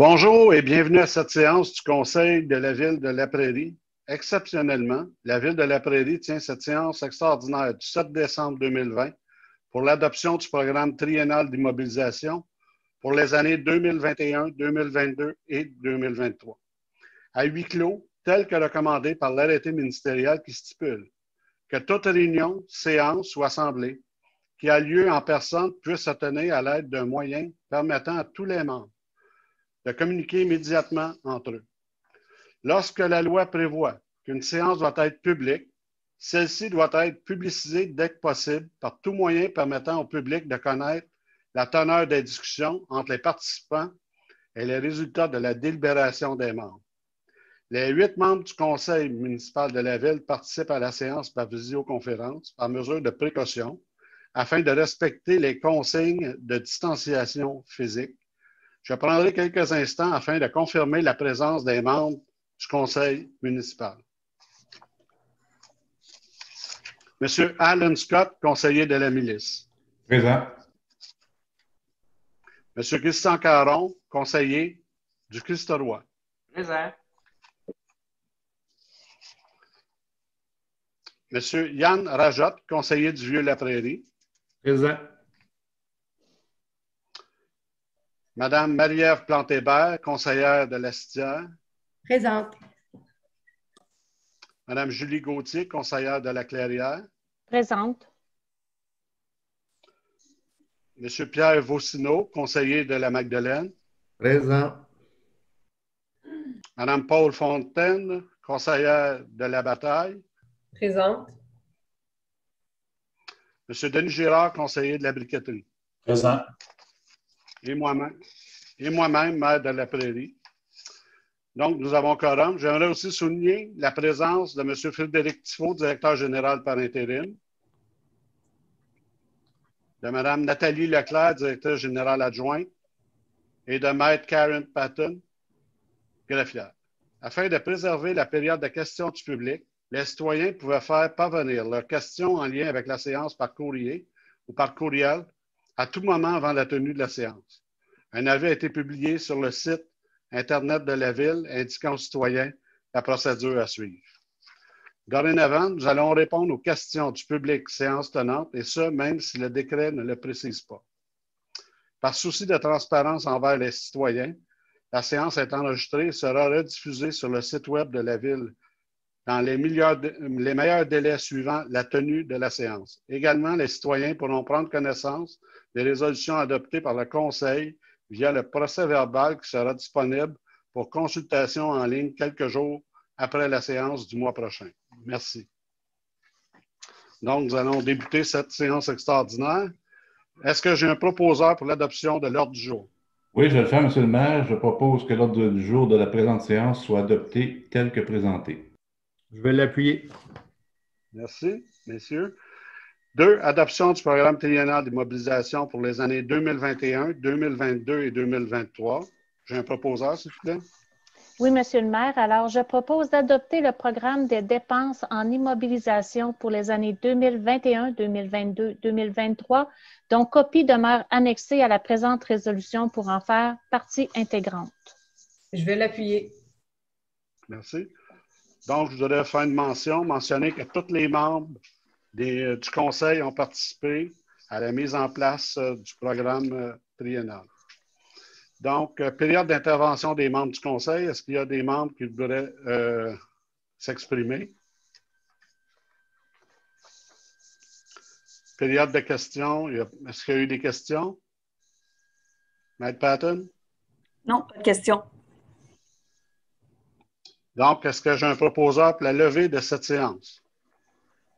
Bonjour et bienvenue à cette séance du Conseil de la Ville de La Prairie. Exceptionnellement, la Ville de La Prairie tient cette séance extraordinaire du 7 décembre 2020 pour l'adoption du programme triennal d'immobilisation pour les années 2021, 2022 et 2023. À huis clos, tel que recommandé par l'arrêté ministériel qui stipule que toute réunion, séance ou assemblée qui a lieu en personne puisse se tenir à l'aide d'un moyen permettant à tous les membres de communiquer immédiatement entre eux. Lorsque la loi prévoit qu'une séance doit être publique, celle-ci doit être publicisée dès que possible par tout moyen permettant au public de connaître la teneur des discussions entre les participants et les résultats de la délibération des membres. Les 8 membres du conseil municipal de la ville participent à la séance par visioconférence par mesure de précaution afin de respecter les consignes de distanciation physique. Je prendrai quelques instants afin de confirmer la présence des membres du conseil municipal. Monsieur Alan Scott, conseiller de la milice. Présent. Monsieur Christian Caron, conseiller du Christ-Roi. Présent. Monsieur Yann Rajot, conseiller du Vieux-La-Prairie. Présent. Madame Marie-Ève Plantébert, conseillère de l'Astière. Présente. Madame Julie Gauthier, conseillère de la Clairière. Présente. Monsieur Pierre Vaucineau, conseiller de la Magdeleine. Présent. Madame Paul Fontaine, conseillère de la Bataille. Présente. Monsieur Denis Girard, conseiller de la Briqueterie. Présent. Et moi-même, maire de La Prairie. Donc, nous avons quorum. J'aimerais aussi souligner la présence de M. Frédéric Tifo, directeur général par intérim, de Mme Nathalie Leclerc, directrice générale adjointe, et de Maître Karen Patton, greffière. Afin de préserver la période de questions du public, les citoyens pouvaient faire parvenir leurs questions en lien avec la séance par courrier ou par courriel à tout moment avant la tenue de la séance. Un avis a été publié sur le site Internet de la Ville indiquant aux citoyens la procédure à suivre. Dorénavant, nous allons répondre aux questions du public séance tenante et ce, même si le décret ne le précise pas. Par souci de transparence envers les citoyens, la séance est enregistrée et sera rediffusée sur le site web de la Ville dans les meilleurs délais suivant la tenue de la séance. Également, les citoyens pourront prendre connaissance des résolutions adoptées par le Conseil via le procès-verbal qui sera disponible pour consultation en ligne quelques jours après la séance du mois prochain. Merci. Donc, nous allons débuter cette séance extraordinaire. Est-ce que j'ai un proposeur pour l'adoption de l'ordre du jour? Oui, je le fais, M. le maire. Je propose que l'ordre du jour de la présente séance soit adopté tel que présenté. Je vais l'appuyer. Merci, messieurs. 2. Adoption du programme triennal d'immobilisation pour les années 2021, 2022 et 2023. J'ai un proposeur, s'il vous plaît. Oui, Monsieur le maire. Alors, je propose d'adopter le programme des dépenses en immobilisation pour les années 2021, 2022, 2023, dont copie demeure annexée à la présente résolution pour en faire partie intégrante. Je vais l'appuyer. Merci. Donc, je voudrais faire une mentionner que tous les membres du Conseil ont participé à la mise en place du programme triennal. Donc, période d'intervention des membres du Conseil. Est-ce qu'il y a des membres qui voudraient s'exprimer? Période de questions. Est-ce qu'il y a eu des questions? Maître Patton? Non, pas de question. Donc, est-ce que j'ai un proposeur pour la levée de cette séance?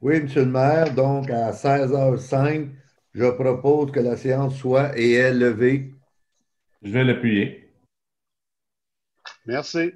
Oui, M. le maire. Donc, à 16h05, je propose que la séance soit et est levée. Je vais l'appuyer. Merci.